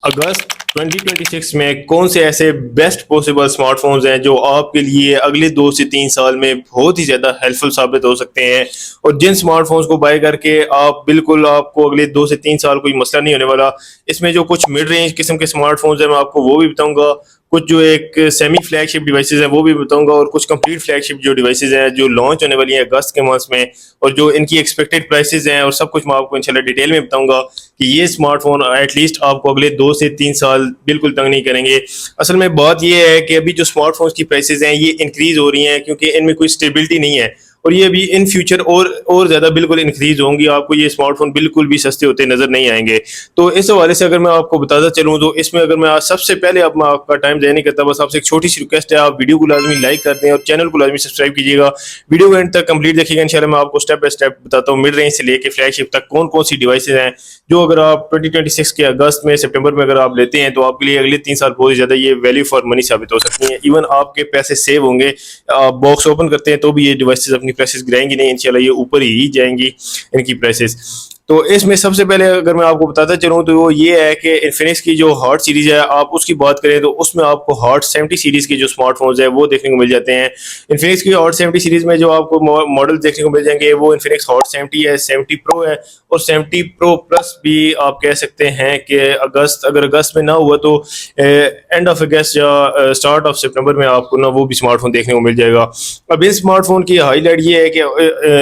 अगस्त 2026 में कौन से ऐसे बेस्ट पॉसिबल स्मार्टफोन्स हैं जो आपके लिए अगले 2 से 3 साल में बहुत ही ज़्यादा हेल्पफुल साबित हो सकते हैं, और जिन स्मार्टफोन्स को बाय करके आप बिल्कुल आपको अगले 2 से 3 साल कोई मसला नहीं होने वाला। इसमें जो कुछ मिड रेंज किस्म के स्मार्टफोन्स हैं मैं आपको वो भी बताऊंगा, कुछ जो एक सेमी फ्लैगशिप डिवाइसेस हैं वो भी बताऊंगा, और कुछ कंप्लीट फ्लैगशिप जो डिवाइसेस हैं जो लॉन्च होने वाली हैं अगस्त के मंथ में, और जो इनकी एक्सपेक्टेड प्राइसेस हैं और सब कुछ मैं आपको इंशाल्लाह डिटेल में बताऊंगा कि ये स्मार्टफोन एटलीस्ट आपको अगले 2 से 3 साल बिल्कुल तंग नहीं करेंगे। असल में बात ये है कि अभी जो स्मार्टफोन्स की प्राइसेस हैं ये इंक्रीज हो रही हैं क्योंकि इनमें कोई स्टेबिलिटी नहीं है, और ये अभी इन फ्यूचर और ज़्यादा बिल्कुल इंक्रीज होंगी। आपको ये स्मार्टफोन बिल्कुल भी सस्ते होते नज़र नहीं आएंगे। तो इस हवाले से अगर मैं आपको बताता चलूँ तो इसमें अगर मैं आज सबसे पहले अब मैं आपका टाइम ज़ाया नहीं करता, बस आपसे एक छोटी सी रिक्वेस्ट है, आप वीडियो को लाजमी लाइक कर दें और चैनल को लाजमी सब्सक्राइब कीजिएगा। वीडियो को एंड तक कंप्लीट देखिएगा, इंशाल्लाह मैं आपको स्टेप बाय स्टेप बताता हूँ मिड रेंज से लेके फ्लैगशिप तक कौन कौन सी डिवाइसेज हैं जो अगर आप 2026 के अगस्त में सितंबर में अगर आप लेते हैं तो आपके लिए अगले 3 साल बहुत ही ज़्यादा ये वैल्यू फॉर मनी साबित हो सकती हैं। इवन आपके पैसे सेव होंगे। आप बॉक्स ओपन करते हैं तो भी ये डिवाइसेज अपनी प्राइसेस गिराएंगी नहीं, इंशाल्लाह ये ऊपर ही जाएंगी इनकी प्राइसेस। तो इसमें सबसे पहले अगर मैं आपको बताता चलूँ तो वो ये है कि इन्फिनिक्स की जो हॉट सीरीज़ है आप उसकी बात करें तो उसमें आपको हॉट 70 सीरीज़ के जो स्मार्टफोन्स है वो देखने को मिल जाते हैं। इन्फिनिक्स की हॉट 70 सीरीज़ में जो आपको मॉडल देखने को मिल जाएंगे वो इन्फिनिक्स हॉट 70 है, 70 प्रो है, और 70 प्रो प्लस भी आप कह सकते हैं कि अगर अगस्त में ना हुआ तो एंड ऑफ अगस्त या स्टार्ट ऑफ सितंबर में आपको ना वो भी स्मार्टफोन देखने को मिल जाएगा। अब इस स्मार्टफोन की हाईलाइट ये है कि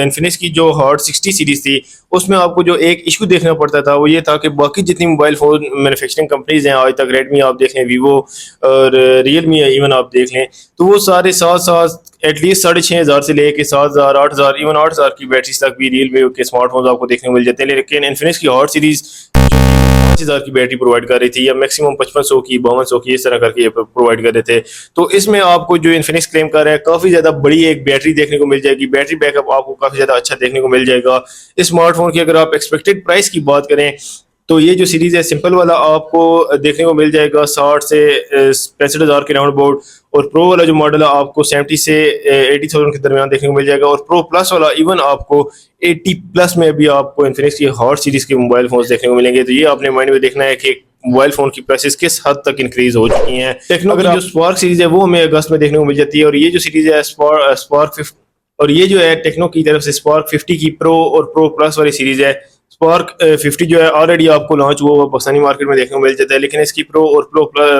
इन्फिनिक्स की जो हॉट 60 सीरीज़ थी उसमें आपको जो एक इशू देखना पड़ता था वो ये था कि बाकी जितनी मोबाइल फ़ोन मैन्युफैक्चरिंग कंपनीज हैं आज तक, रेडमी आप देख लें, वीवो और रियलमी इवन आप देख लें, तो वो सारे साथ साथ एटलीस्ट 6,500 से लेके 7,000 8,000 इवन 8,000 की बैटरीज तक भी रियलमी के स्मार्टफोन्स आपको देखने को मिल जाते हैं। लेकिन इन्फिनिक्स की हॉट सीरीज़ 5,000 की बैटरी प्रोवाइड कर रही थी या मैक्सिमम 5500 की 5200 की इस तरह करके ये प्रोवाइड कर रहे थे। तो इसमें आपको जो इन्फिनिक्स क्लेम कर रहा है काफ़ी ज़्यादा बड़ी एक बैटरी देखने को मिल जाएगी, बैटरी बैकअप आपको काफ़ी ज़्यादा अच्छा देखने को मिल जाएगा। इस स्मार्टफोन की अगर आप एक्सपेक्टेड प्राइस की बात करें तो ये जो सीरीज़ है सिंपल वाला आपको देखने को मिल जाएगा 60 से 65,000 के राउंड अबाउट, और प्रो वाला जो मॉडल है आपको 70 से 80,000 के दरमियान देखने को मिल जाएगा, और प्रो प्लस वाला इवन आपको 80 प्लस में भी आपको इन्फिनिक्स की हॉट सीरीज़ के मोबाइल फोन देखने को मिलेंगे। तो ये आपने माइंड में देखना है कि मोबाइल फोन की प्राइसेस किस हद तक इंक्रीज हो चुकी हैं। टेक्नो की जो स्पार्क सीरीज है वो हमें अगस्त में देखने को मिल जाती है, और ये जो सीरीज है स्पार्क और ये जो है टेक्नो की तरफ से स्पार्क 50 की प्रो और प्रो प्लस वाली सीरीज है। स्पार्क 50 जो है ऑलरेडी आपको लॉन्च हुआ पाकिस्तानी मार्केट में देखने को मिल जाता है, लेकिन इसकी प्रो और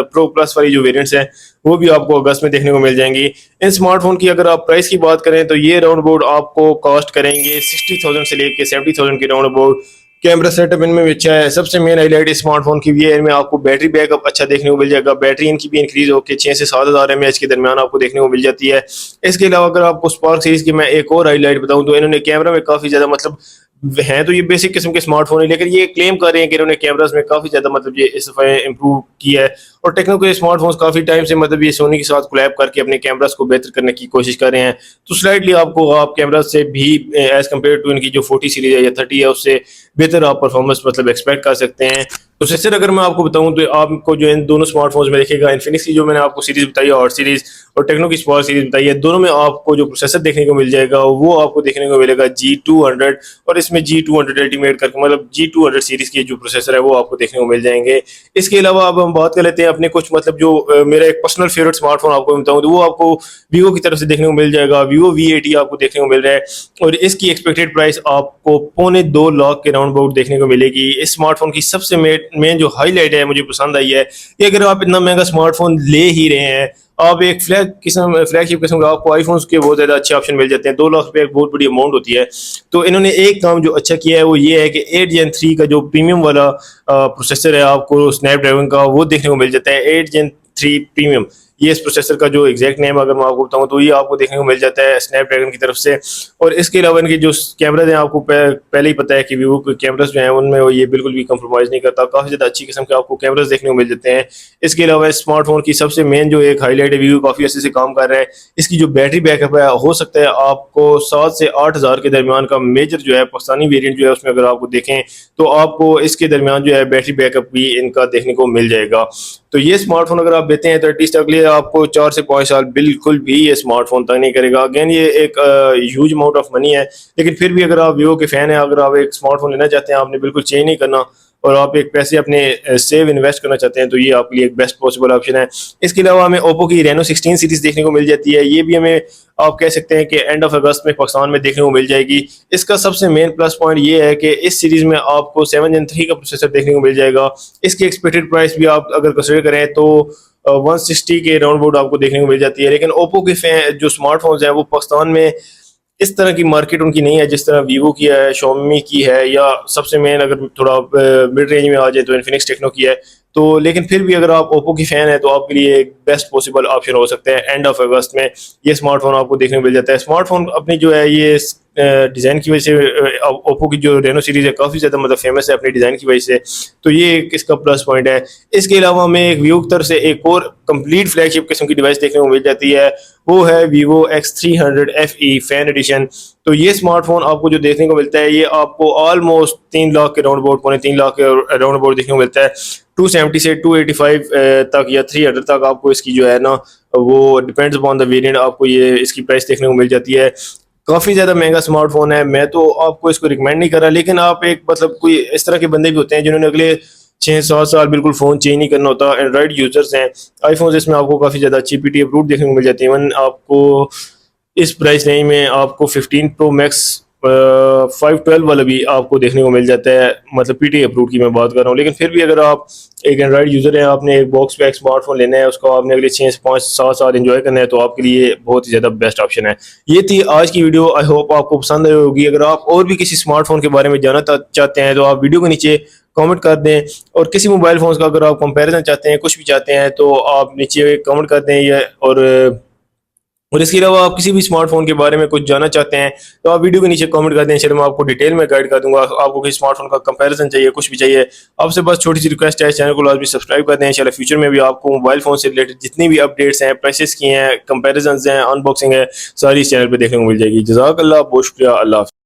प्रो प्लस वाली जो वेरिएंट्स हैं वो भी आपको अगस्त में देखने को मिल जाएंगी। इन स्मार्टफोन की अगर आप प्राइस की बात करें तो ये राउंड अबाउट आपको कॉस्ट करेंगे 60,000 से लेके 70,000 के राउंड अबाउट। कैमरा सेटअप इनमें भी अच्छा है। सबसे मेन हाईलाइट स्मार्टफोन की भी है, इनमें आपको बैटरी बैकअप अच्छा देखने को मिल जाएगा। बैटरी इनकी भी इंक्रीज होकर 6 से 7,000 mAh के दरमियान आपको देखने को मिल जाती है। इसके अलावा अगर आपको स्पार्क सीरीज की मैं एक और हाईलाइट बताऊं तो इन्होंने कैमरा में काफ़ी ज़्यादा मतलब हैं तो ये बेसिक किस्म के स्मार्टफोन है, लेकिन ये क्लेम कर रहे हैं कि इन्होंने कैमरास में काफ़ी ज़्यादा मतलब ये इस दफ़ा इम्प्रूव किया है, और टेक्नो के स्मार्टफोन्स काफ़ी टाइम से मतलब ये सोनी के साथ कोलैब करके अपने कैमरास को बेहतर करने की कोशिश कर रहे हैं। तो स्लाइटली आपको आप कैमरा से भी एज कम्पेयर टू इनकी जो 40 सीरीज है या 30 है उससे बेहतर आप परफॉर्मेंस मतलब एक्सपेक्ट कर सकते हैं। तो प्रोसेसर अगर मैं आपको बताऊं तो आपको जो इन दोनों स्मार्टफोन्स में देखेगा, इन्फिनिक्स की जो मैंने आपको सीरीज बताई है हॉट सीरीज और टेक्नो की स्पार्क सीरीज बताई है, दोनों में आपको जो प्रोसेसर देखने को मिल जाएगा वो आपको देखने को मिलेगा G200, और इसमें G200 अल्टीमेट करके मतलब G200 सीरीज के जो प्रोसेसर है वो आपको देखने को मिल जाएंगे। इसके अलावा अब हम बात कर लेते हैं अपने कुछ मतलब जो मेरा एक पर्सनल फेवरेट स्मार्टफोन आपको बताऊं तो वो आपको वीवो की तरफ से देखने को मिल जाएगा। वीवो V80 आपको देखने को मिल रहा है, और इसकी एक्सपेक्टेड प्राइस आपको 2.25 लाख के राउंड अबाउट देखने को मिलेगी। इस स्मार्टफोन की सबसे मेन जो हाईलाइट है मुझे पसंद आई है कि अगर आप इतना महंगा स्मार्टफोन ले ही रहे हैं, आप एक फ्लैगशिप किस्म का आपको आईफोन्स के बहुत ज़्यादा अच्छे ऑप्शन मिल जाते हैं। 2 लाख रुपये एक बहुत बड़ी अमाउंट होती है। तो इन्होंने एक काम जो अच्छा किया है वो ये है कि 8 Gen 3 का जो प्रीमियम वाला प्रोसेसर है आपको स्नैपड्रैगन का वो देखने को मिल जाता है। 8 Gen 3 प्रीमियम, ये इस प्रोसेसर का जो एग्जैक्ट नेम अगर मैं आपको बताऊं तो ये आपको देखने को मिल जाता है स्नैपड्रैगन की तरफ से। और इसके अलावा इनके जो कैमराज हैं आपको पहले ही पता है कि वीवो के कैमराज जो हैं उनमें वो ये बिल्कुल भी कंप्रोमाइज़ नहीं करता, काफ़ी ज़्यादा अच्छी किस्म के आपको कैमराज देखने को मिल जाते हैं। इसके अलावा स्मार्टफोन की सबसे मेन जो एक हाईलाइट है, वीवो काफ़ी अच्छे से काम कर रहा है। इसकी जो बैटरी बैकअप है हो सकता है आपको 7 से 8,000 के दरमियान का मेजर जो है पाकिस्तानी वेरियंट जो है उसमें अगर आपको देखें तो आपको इसके दरमियान जो है बैटरी बैकअप भी इनका देखने को मिल जाएगा। तो ये स्मार्टफोन अगर आप लेते हैं तो एटलीस्ट अगले आपको 4 से 5 साल बिल्कुल भी ये स्मार्टफोन तंग नहीं करेगा। अगेन ये एक ह्यूज अमाउंट ऑफ मनी है, लेकिन फिर भी अगर आप वीवो के फैन हैं, अगर आप एक स्मार्टफोन लेना चाहते हैं, आपने बिल्कुल चेंज नहीं करना, और आप एक पैसे अपने सेव इन्वेस्ट करना चाहते हैं तो ये आपके लिए एक बेस्ट पॉसिबल ऑप्शन है। इसके अलावा हमें ओप्पो की रेनो 16 सीरीज देखने को मिल जाती है, ये भी हमें आप कह सकते हैं कि एंड ऑफ अगस्त में पाकिस्तान में देखने को मिल जाएगी। इसका सबसे मेन प्लस पॉइंट ये है कि इस सीरीज में आपको 7 Gen 3 का प्रोसेसर देखने को मिल जाएगा। इसकी एक्सपेक्टेड प्राइस भी आप अगर कंसिडर करें तो 160 के राउंड अबाउट आपको देखने को मिल जाती है। लेकिन ओप्पो के जो स्मार्टफोन्स हैं वो पाकिस्तान में इस तरह की मार्केट उनकी नहीं है जिस तरह वीवो की है, शॉमी की है, या सबसे मेन अगर थोड़ा मिड रेंज में आ जाए तो इन्फिनिक्स टेक्नो की है। तो लेकिन फिर भी अगर आप ओप्पो की फ़ैन है तो आपके लिए एक बेस्ट पॉसिबल ऑप्शन हो सकता है। एंड ऑफ अगस्त में ये स्मार्टफोन आपको देखने को मिल जाता है। स्मार्टफोन अपनी जो है ये डिज़ाइन की वजह से ओप्पो की जो रेनो सीरीज़ है काफ़ी ज़्यादा मतलब फेमस है अपनी डिज़ाइन की वजह से, तो ये एक इसका प्लस पॉइंट है। इसके अलावा हमें एक वीवो की तरफ से एक और कंप्लीट फ्लैगशिप किस्म की डिवाइस देखने को मिल जाती है, वो है Vivo X300 FE fan addition. तो ये स्मार्टफोन आपको जो देखने को मिलता है ये आपको ऑलमोस्ट 3 लाख के राउंड अबाउट, 3.5 लाख के राउंड अबाउट देखने को मिलता है। 270 से 285 तक या 300 तक आपको इसकी जो है ना वो डिपेंड्स अपॉन द वेरिएंट आपको ये इसकी प्राइस देखने को मिल जाती है। काफ़ी ज़्यादा महंगा स्मार्टफोन है, मैं तो आपको इसको रिकमेंड नहीं कर रहा, लेकिन आप एक मतलब कोई इस तरह के बंदे भी होते हैं जिन्होंने अगले 6-7 साल बिल्कुल फ़ोन चेंज नहीं करना होता, एंड्रॉइड यूजर्स हैं। आईफोन इसमें आपको काफ़ी ज़्यादा अच्छी पीटी अप्रूव्ड देखने को मिल जाती है। इवन आपको इस प्राइस रेंज में आपको 15 प्रो मैक्स 512 वाला भी आपको देखने को मिल जाता है, मतलब पीटी अप्रूव्ड की मैं बात कर रहा हूँ। लेकिन फिर भी अगर आप एक एंड्रॉइड यूज़र हैं, आपने एक बॉक्स पैक स्मार्टफोन लेना है, उसको आपने अगले 6 से 5-7 साल एंजॉय करना है, तो आपके लिए बहुत ही ज़्यादा बेस्ट ऑप्शन है। ये थी आज की वीडियो, आई होप आपको पसंद आई होगी। अगर आप और भी किसी स्मार्टफोन के बारे में जानना चाहते हैं तो आप वीडियो के नीचे कमेंट कर दें, और किसी मोबाइल फ़ोन का अगर आप कंपैरिजन चाहते हैं, कुछ भी चाहते हैं, तो आप नीचे कमेंट कर दें। ये और इसके अलावा आप किसी भी स्मार्टफोन के बारे में कुछ जानना चाहते हैं तो आप वीडियो के नीचे कमेंट कर दें, चलिए मैं आपको डिटेल में गाइड कर दूंगा। आपको किसी स्मार्टफोन का कंपैरिजन चाहिए, कुछ भी चाहिए, आपसे बस छोटी सी रिक्वेस्ट है, चैनल को लाजमी सब्सक्राइब कर दें। इंशाल्लाह फ्यूचर में भी आपको मोबाइल फोन से रिलेटेड जितनी भी अपडेट्स हैं, प्राइसेस की हैं, कंपेरिजन हैं, अनबॉक्सिंग है, सारी इस चैनल पर देखने को मिल जाएगी। जज़ाकल्लाह, बहुत शुक्रिया, अल्लाह हाफ़िज़।